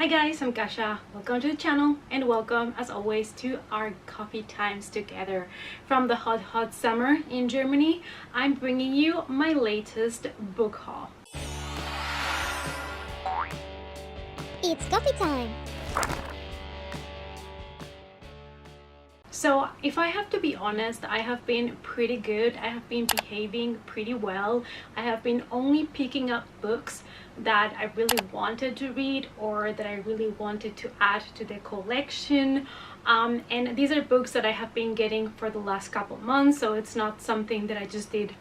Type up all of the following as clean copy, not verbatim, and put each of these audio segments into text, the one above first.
Hi guys, I'm Kasha. Welcome to the channel and welcome as always to our coffee times together. From the hot summer in Germany, I'm bringing you my latest book haul. It's coffee time! So if I have to be honest, I have been pretty good. I have been behaving pretty well. I have been only picking up books that I really wanted to read or that I really wanted to add to the collection. And these are books that I have been getting for the last couple months, so it's not something that I just did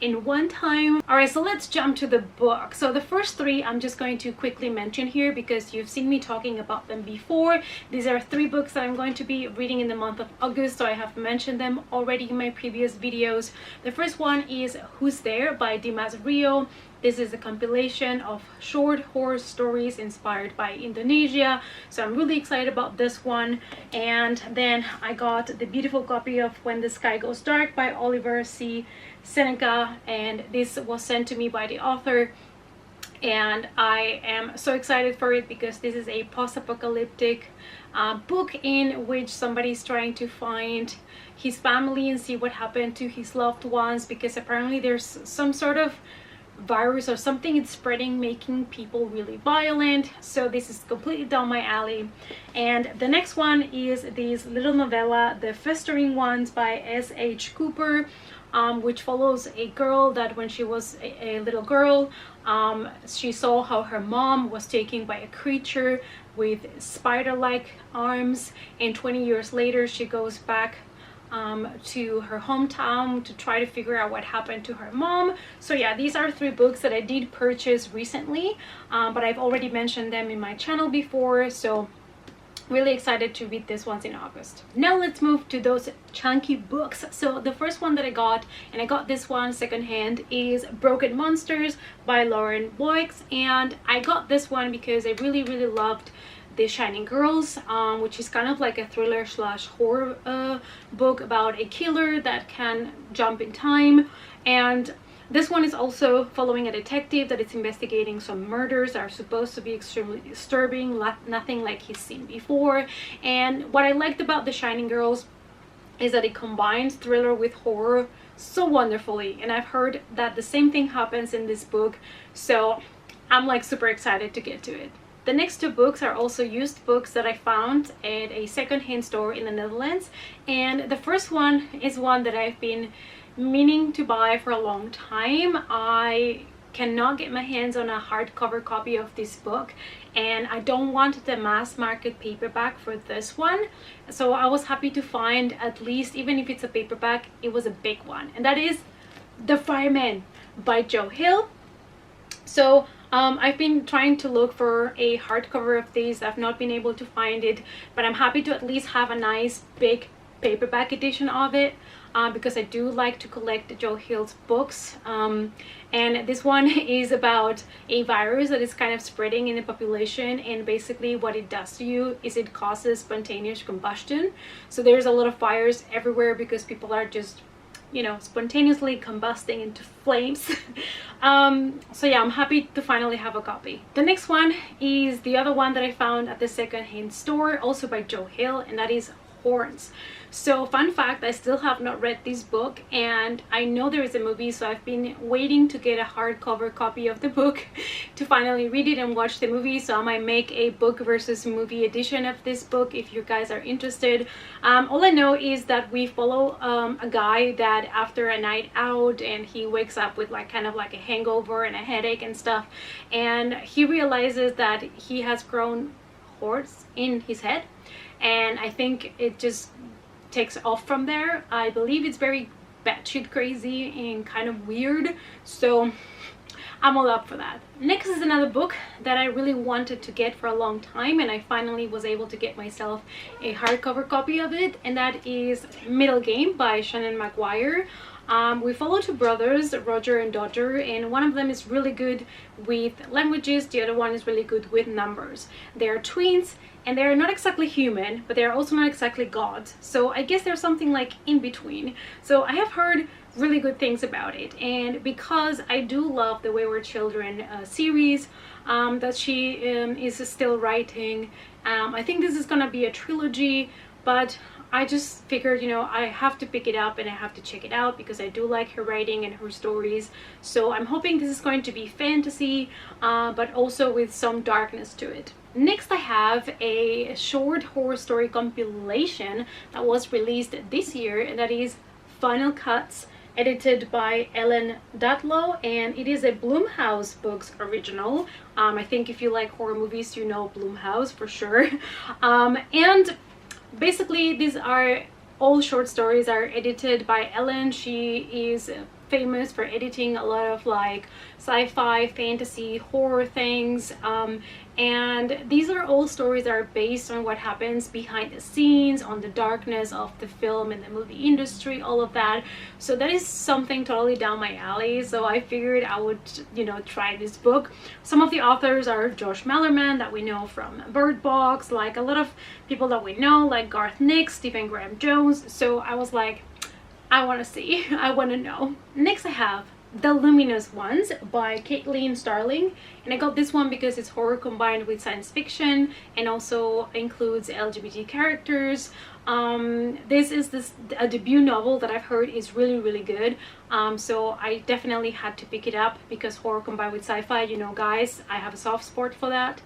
in one time. All right, so let's jump to the book. So the first three I'm just going to quickly mention here because you've seen me talking about them before. These are three books that I'm going to be reading in the month of August, so I have mentioned them already in my previous videos. The first one is Who's There by Dimas Rio. This is a compilation of short horror stories inspired by Indonesia, so I'm really excited about this one. And then I got the beautiful copy of When the Sky Goes Dark by Oliver C. Seneca, and this was sent to me by the author, and I am so excited for it because this is a post-apocalyptic book in which somebody's trying to find his family and see what happened to his loved ones, because apparently there's some sort of virus or something it's spreading, making people really violent. So this is completely down my alley. And the next one is this little novella, The Festering Ones by S.H. Cooper, which follows a girl that when she was a little girl, she saw how her mom was taken by a creature with spider-like arms, and 20 years later she goes back to her hometown to try to figure out what happened to her mom. So yeah, these are three books that I did purchase recently, but I've already mentioned them in my channel before, so really excited to read these ones in August. Now let's move to those chunky books. So the first one that I got, and I got this one secondhand, is Broken Monsters by Lauren Boix, and I got this one because I really loved The Shining Girls, which is kind of like a thriller slash horror book about a killer that can jump in time. And this one is also following a detective that is investigating some murders that are supposed to be extremely disturbing, nothing like he's seen before. And what I liked about The Shining Girls is that it combines thriller with horror so wonderfully, and I've heard that the same thing happens in this book, so I'm like super excited to get to it. The next two books are also used books that I found at a second-hand store in the Netherlands, and the first one is one that I've been meaning to buy for a long time. I cannot get my hands on a hardcover copy of this book, and I don't want the mass market paperback for this one, so I was happy to find, at least even if it's a paperback, it was a big one, and that is The Fireman by Joe Hill. So I've been trying to look for a hardcover of these. I've not been able to find it, but I'm happy to at least have a nice big paperback edition of it, because I do like to collect Joe Hill's books. And this one is about a virus that is kind of spreading in the population, and basically what it does to you is it causes spontaneous combustion. So there's a lot of fires everywhere because people are just, you know, spontaneously combusting into flames. So yeah, I'm happy to finally have a copy. The next one is the other one that I found at the second-hand store, also by Joe Hill, and that is Horns. So fun fact, I still have not read this book, and I know there is a movie, so I've been waiting to get a hardcover copy of the book to finally read it and watch the movie. So I might make a book versus movie edition of this book if you guys are interested. All I know is that we follow a guy that after a night out, and he wakes up with like kind of like a hangover and a headache and stuff, and he realizes that he has grown horns in his head, and I think it just takes off from there. I believe it's very batshit crazy and kind of weird, so I'm all up for that. Next is another book that I really wanted to get for a long time, and I finally was able to get myself a hardcover copy of it, and that is Middle Game by Shannon McGuire. We follow two brothers, Roger and Dodger, and one of them is really good with languages, the other one is really good with numbers. They are twins, and they're not exactly human, but they're also not exactly gods, so I guess there's something like in between. So I have heard really good things about it. And because I do love the Wayward Children series that she is still writing, I think this is gonna be a trilogy, but I just figured, you know, I have to pick it up and I have to check it out because I do like her writing and her stories. So I'm hoping this is going to be fantasy, but also with some darkness to it. Next, I have a short horror story compilation that was released this year, and that is Final Cuts, edited by Ellen Dutlow, and it is a Blumhouse Books original. I think if you like horror movies, you know Blumhouse for sure. And basically, these are all short stories are edited by Ellen. She is famous for editing a lot of like sci-fi, fantasy, horror things, and these are all stories that are based on what happens behind the scenes, on the darkness of the film and the movie industry, all of that. So that is something totally down my alley, so I figured I would, you know, try this book. Some of the authors are Josh Malerman, that we know from Bird Box, like a lot of people that we know, like Garth Nix, Stephen Graham Jones. So I was like, I want to see, I want to know. Next, I have The Luminous Ones by Caitlin Starling, and I got this one because it's horror combined with science fiction and also includes LGBT characters. This is a debut novel that I've heard is really good, so I definitely had to pick it up because horror combined with sci-fi, you know guys, I have a soft spot for that.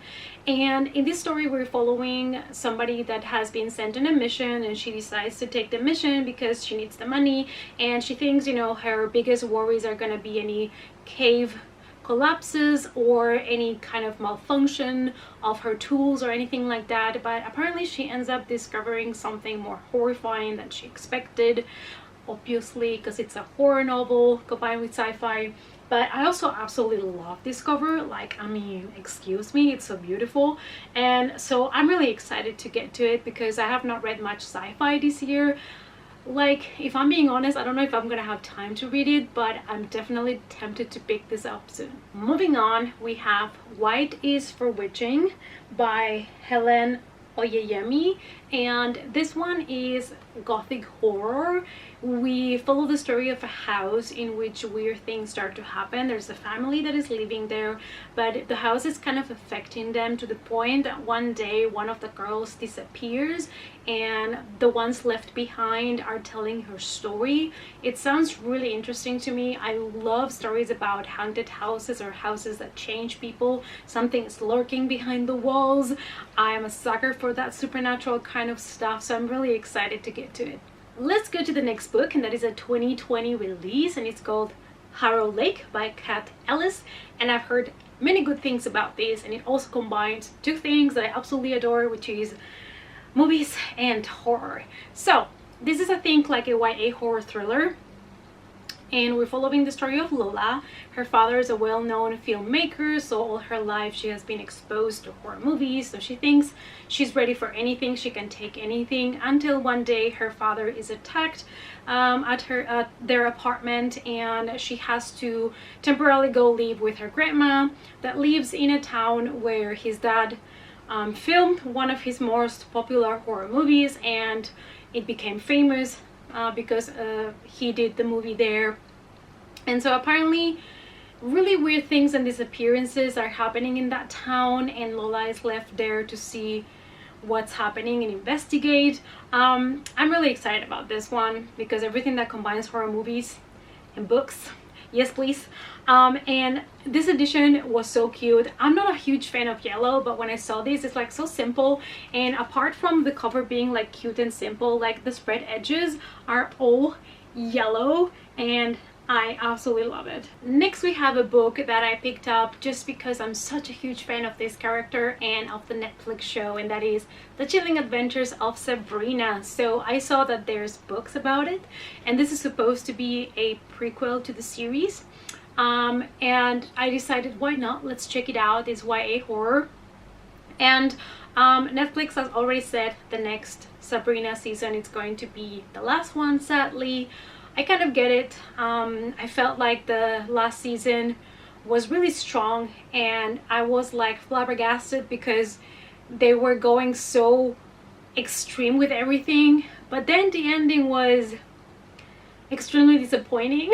And in this story, we're following somebody that has been sent on a mission, and she decides to take the mission because she needs the money, and she thinks, you know, her biggest worries are gonna be any cave collapses or any kind of malfunction of her tools or anything like that. But apparently she ends up discovering something more horrifying than she expected, obviously because it's a horror novel combined with sci-fi. But I also absolutely love this cover. Like, I mean, excuse me, it's so beautiful. And so I'm really excited to get to it because I have not read much sci-fi this year. Like, if I'm being honest, I don't know if I'm gonna have time to read it, but I'm definitely tempted to pick this up soon. Moving on, we have White is for Witching by Helen Oyeyemi, and this one is gothic horror. We follow the story of a house in which weird things start to happen. There's a family that is living there, but the house is kind of affecting them to the point that one day one of the girls disappears and the ones left behind are telling her story. It sounds really interesting to me. I love stories about haunted houses or houses that change people. Something is lurking behind the walls. I am a sucker for that supernatural kind of stuff, so I'm really excited to get to it. Let's go to the next book, and that is a 2020 release, and it's called Harrow Lake by Kat Ellis, and I've heard many good things about this, and it also combines two things that I absolutely adore, which is movies and horror. So this is, I think, like a YA horror thriller, and we're following the story of Lola. Her father is a well-known filmmaker, so all her life she has been exposed to horror movies, so she thinks she's ready for anything, she can take anything, until one day her father is attacked at their apartment, and she has to temporarily go live with her grandma that lives in a town where his dad filmed one of his most popular horror movies, and it became famous because he did the movie there. And so apparently really weird things and disappearances are happening in that town, and Lola is left there to see what's happening and investigate. I'm really excited about this one because everything that combines horror movies and books, yes please. And this edition was so cute. I'm not a huge fan of yellow, but when I saw this, it's like so simple, and apart from the cover being like cute and simple, like the spread edges are all yellow, and I absolutely love it. Next, we have a book that I picked up just because I'm such a huge fan of this character and of the Netflix show, and that is The Chilling Adventures of Sabrina. So I saw that there's books about it, and this is supposed to be a prequel to the series. And I decided, why not? Let's check it out. It's YA horror. And Netflix has already said the next Sabrina season is going to be the last one, sadly. I kind of get it. I felt like the last season was really strong, and I was like flabbergasted because they were going so extreme with everything. But then the ending was extremely disappointing.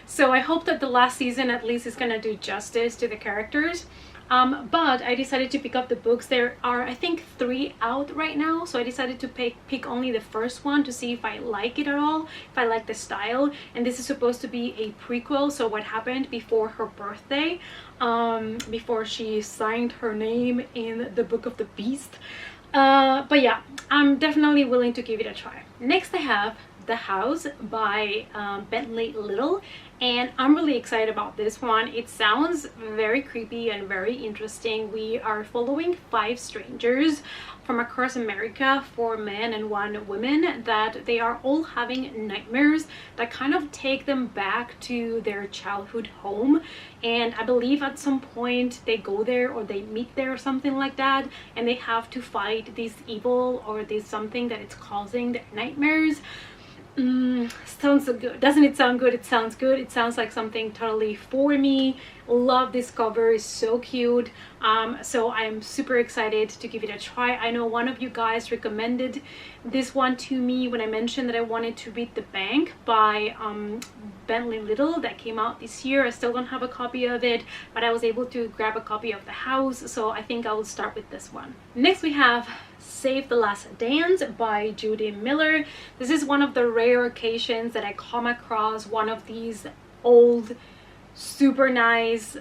So I hope that the last season at least is gonna do justice to the characters. But I decided to pick up the books. There are, I think, 3 out right now, so I decided to pick only the first one to see if I like it at all, if I like the style. And this is supposed to be a prequel, so what happened before her birthday, before she signed her name in the Book of the Beast. But yeah, I'm definitely willing to give it a try. Next I have The House by Bentley Little, and I'm really excited about this one. It sounds very creepy and very interesting. We are following 5 strangers from across America, 4 men and 1 woman, that they are all having nightmares that kind of take them back to their childhood home. And I believe at some point they go there or they meet there or something like that, and they have to fight this evil or this something that it's causing their nightmares. Sounds so good. Doesn't it sound good? It sounds good. It sounds like something totally for me. Love this cover, is so cute. So I'm super excited to give it a try. I know one of you guys recommended this one to me when I mentioned that I wanted to read The Bank by Bentley Little that came out this year. I still don't have a copy of it, but I was able to grab a copy of The House, so I think I will start with this one. Next we have Save the Last Dance by Judy Miller. This is one of the rare occasions that I come across one of these old, super nice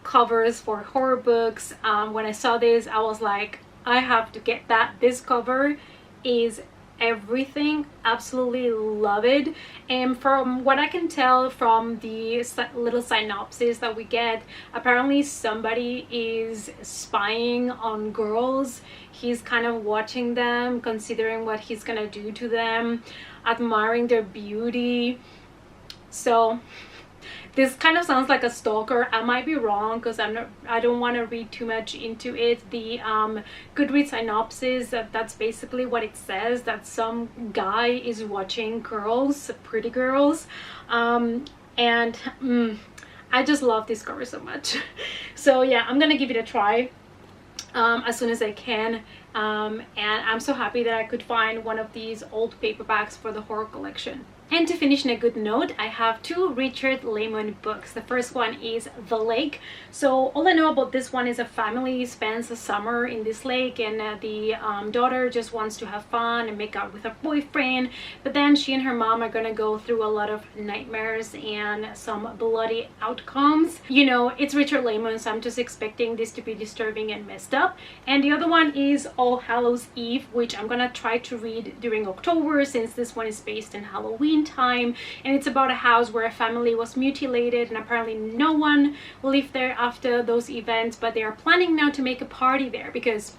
covers for horror books. When I saw this, I was like, I have to get that. This cover is everything. Absolutely love it. And from what I can tell from the little synopsis that we get, apparently somebody is spying on girls. He's kind of watching them, considering what he's gonna do to them, admiring their beauty. So this kind of sounds like a stalker. I might be wrong because I don't want to read too much into it. The Goodreads synopsis, that's basically what it says, that some guy is watching girls, pretty girls, and I just love this cover so much. So yeah, I'm gonna give it a try as soon as I can, and I'm so happy that I could find one of these old paperbacks for the horror collection. And to finish on a good note, I have 2 Richard Lemon books. The first one is The Lake. So all I know about this one is a family spends the summer in this lake, and the daughter just wants to have fun and make out with her boyfriend, but then she and her mom are gonna go through a lot of nightmares and some bloody outcomes. You know, it's Richard Lemon, so I'm just expecting this to be disturbing and messed up. And the other one is All Hallows Eve, which I'm gonna try to read during October, since this one is based in Halloween time, and it's about a house where a family was mutilated and apparently no one lived there after those events, but they are planning now to make a party there because,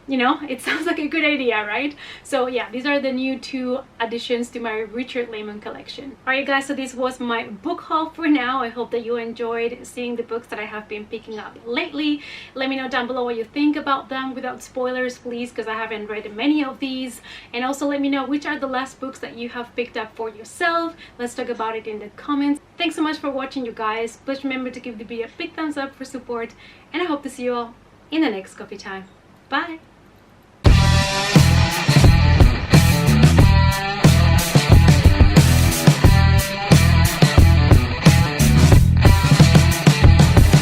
you know, it sounds like a good idea, right? So yeah, these are the new 2 additions to my Richard Lemon collection. Alright guys, so this was my book haul for now. I hope that you enjoyed seeing the books that I have been picking up lately. Let me know down below what you think about them without spoilers, please, because I haven't read many of these. And also let me know which are the last books that you have picked up for yourself. Let's talk about it in the comments. Thanks so much for watching, you guys. Please remember to give the video a big thumbs up for support, and I hope to see you all in the next coffee time. Bye!